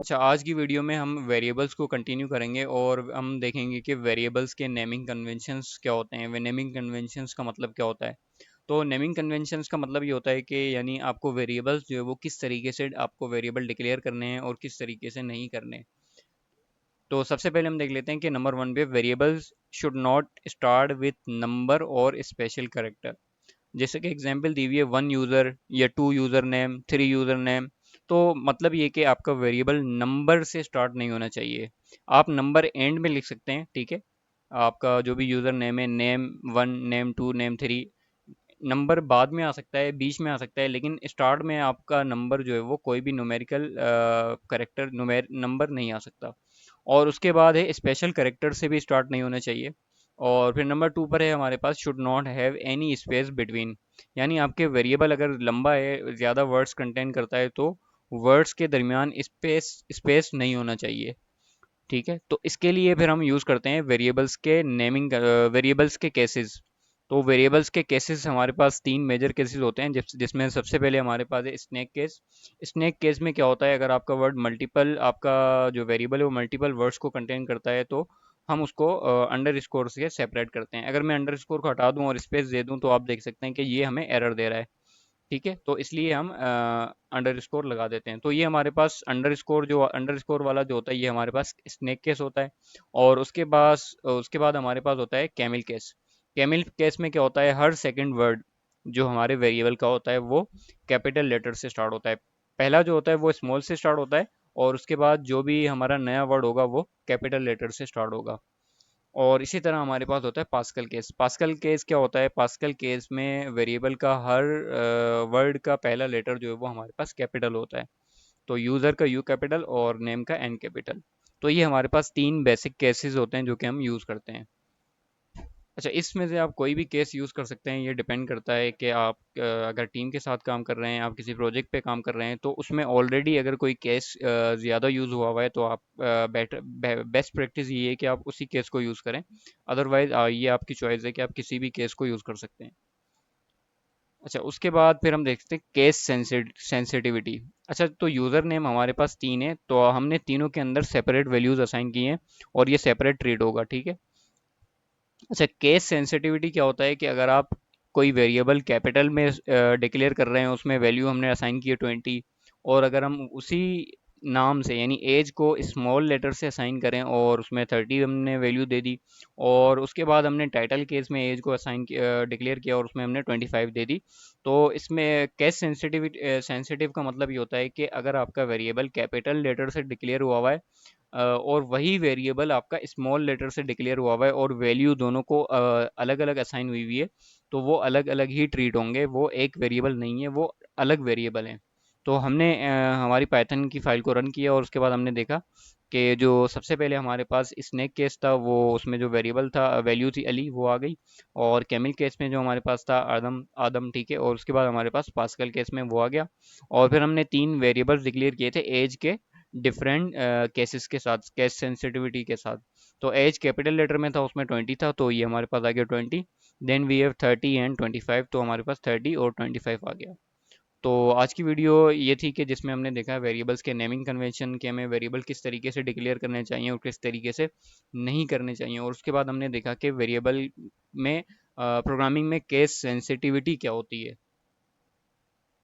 अच्छा, आज की वीडियो में हम वेरिएबल्स को कंटिन्यू करेंगे और हम देखेंगे कि वेरिएबल्स के नेमिंग कन्वेंशंस क्या होते हैं। वे नेमिंग कन्वेंशंस का मतलब क्या होता है। तो नेमिंग कन्वेंशंस का मतलब ये होता है कि यानी आपको वेरिएबल्स जो है वो किस तरीके से आपको वेरिएबल डिक्लेयर करने हैं और किस तरीके से नहीं करने। तो सबसे पहले हम देख लेते हैं कि नंबर वन पे variables should not start with number और स्पेशल करेक्टर। जैसे कि एग्जांपल दी हुई है 1 यूज़र या 2 यूज़र नेम 3 यूज़र नेम। तो मतलब ये कि आपका वेरिएबल नंबर से स्टार्ट नहीं होना चाहिए। आप नंबर एंड में लिख सकते हैं, ठीक है। आपका जो भी यूज़र नेम है, नेम 1 नेम 2 नेम 3, नंबर बाद में आ सकता है, बीच में आ सकता है, लेकिन स्टार्ट में आपका नंबर जो है वो कोई भी न्यूमेरिकल करेक्टर नंबर नहीं आ सकता। और उसके बाद है स्पेशल करेक्टर से भी स्टार्ट नहीं होना चाहिए। और फिर नंबर 2 पर है हमारे पास should not have any space between. यानी आपके वेरिएबल अगर लंबा है, ज़्यादा वर्ड्स कंटेन करता है, तो वर्ड्स के दरमियान स्पेस स्पेस नहीं होना चाहिए। ठीक है, तो इसके लिए फिर हम यूज़ करते हैं वेरिएबल्स के नेमिंग, वेरिएबल्स के केसेस। तो वेरिएबल्स के केसेस हमारे पास तीन मेजर केसेस होते हैं, जिसमें सबसे पहले हमारे पास है स्नैक केस। स्नैक केस में क्या होता है, अगर आपका वर्ड मल्टीपल, आपका जो वेरिएबल है वो मल्टीपल वर्ड्स को कंटेन करता है, तो हम उसको अंडर स्कोर से सेपरेट करते हैं। अगर मैं अंडर स्कोर को हटा दूं और स्पेस दे दूं तो आप देख सकते हैं कि ये हमें एरर दे रहा है। ठीक है, तो इसलिए हम अंडर स्कोर लगा देते हैं। तो ये हमारे पास अंडर स्कोर, जो अंडर स्कोर वाला जो होता है, ये हमारे पास स्नेक केस होता है। और उसके बाद हमारे पास होता है कैमिल केस। कैमिल केस में क्या होता है, हर सेकंड वर्ड जो हमारे वेरिएबल का होता है वो कैपिटल लेटर से स्टार्ट होता है। पहला जो होता है वो स्मॉल से स्टार्ट होता है, और उसके बाद जो भी हमारा नया वर्ड होगा वो कैपिटल लेटर से स्टार्ट होगा। और इसी तरह हमारे पास होता है पास्कल केस। पास्कल केस क्या होता है, पास्कल केस में वेरिएबल का हर वर्ड का पहला लेटर जो है वो हमारे पास कैपिटल होता है। तो यूज़र का यू कैपिटल और नेम का एन कैपिटल। तो ये हमारे पास तीन बेसिक केसेस होते हैं जो कि हम यूज़ करते हैं। अच्छा, इसमें से आप कोई भी केस यूज़ कर सकते हैं। ये डिपेंड करता है कि आप अगर टीम के साथ काम कर रहे हैं, आप किसी प्रोजेक्ट पे काम कर रहे हैं, तो उसमें ऑलरेडी अगर कोई केस ज़्यादा यूज़ हुआ हुआ है तो आप बेटर बेस्ट प्रैक्टिस ये है कि आप उसी केस को यूज़ करें। अदरवाइज ये आपकी चॉइस है कि आप किसी भी केस को यूज़ कर सकते हैं। अच्छा, उसके बाद फिर हम देखते हैं केस सेंसिटिविटी। अच्छा, तो यूज़र नेम हमारे पास तीन है, तो हमने तीनों के अंदर सेपरेट वैल्यूज़ असाइन की हैं, और ये सेपरेट ट्रीट होगा, ठीक है। अच्छा, केस सेंसिटिविटी क्या होता है कि अगर आप कोई वेरिएबल कैपिटल में डिक्लेयर कर रहे हैं, उसमें वैल्यू हमने असाइन की है 20, और अगर हम उसी नाम से यानी एज को स्मॉल लेटर से असाइन करें और उसमें 30 हमने वैल्यू दे दी, और उसके बाद हमने टाइटल केस में एज को असाइन डिक्लेयर किया और उसमें हमने 25 दे दी। तो इसमें केस सेंसिटिव का मतलब ये होता है कि अगर आपका वेरिएबल कैपिटल लेटर से डिक्लेयर हुआ हुआ है, और वही वेरिएबल आपका स्मॉल लेटर से डिक्लेयर हुआ हुआ है, और वैल्यू दोनों को अलग अलग असाइन हुई हुई है, तो वो अलग अलग ही ट्रीट होंगे। वो एक वेरिएबल नहीं है, वो अलग वेरिएबल हैं। तो हमने हमारी पाइथन की फाइल को रन किया और उसके बाद हमने देखा कि जो सबसे पहले हमारे पास स्नैक केस था, वो उसमें जो वेरिएबल था, वैल्यू थी अली, वो आ गई। और कैमिल केस में जो हमारे पास था आदम आदम, ठीक है। और उसके बाद हमारे पास पास्कल केस में वो आ गया। और फिर हमने तीन वेरिएबल्स डिक्लेयर किए थे एज के डिफरेंट केसेस के साथ, केस सेंसिटिविटी के साथ। तो एज कैपिटल लेटर में था, उसमें 20 था, तो ये हमारे पास आ गया 20। देन वी हैव 30 एंड 25, तो हमारे पास 30 और 25 आ गया। तो आज की वीडियो ये थी कि जिसमें हमने देखा वेरिएबल्स के नेमिंग कन्वेंशन, कि हमें वेरिएबल किस तरीके से डिक्लेयर करने चाहिए और किस तरीके से नहीं करने चाहिए। और उसके बाद हमने देखा कि वेरिएबल में प्रोग्रामिंग में केस सेंसिटिविटी क्या होती है।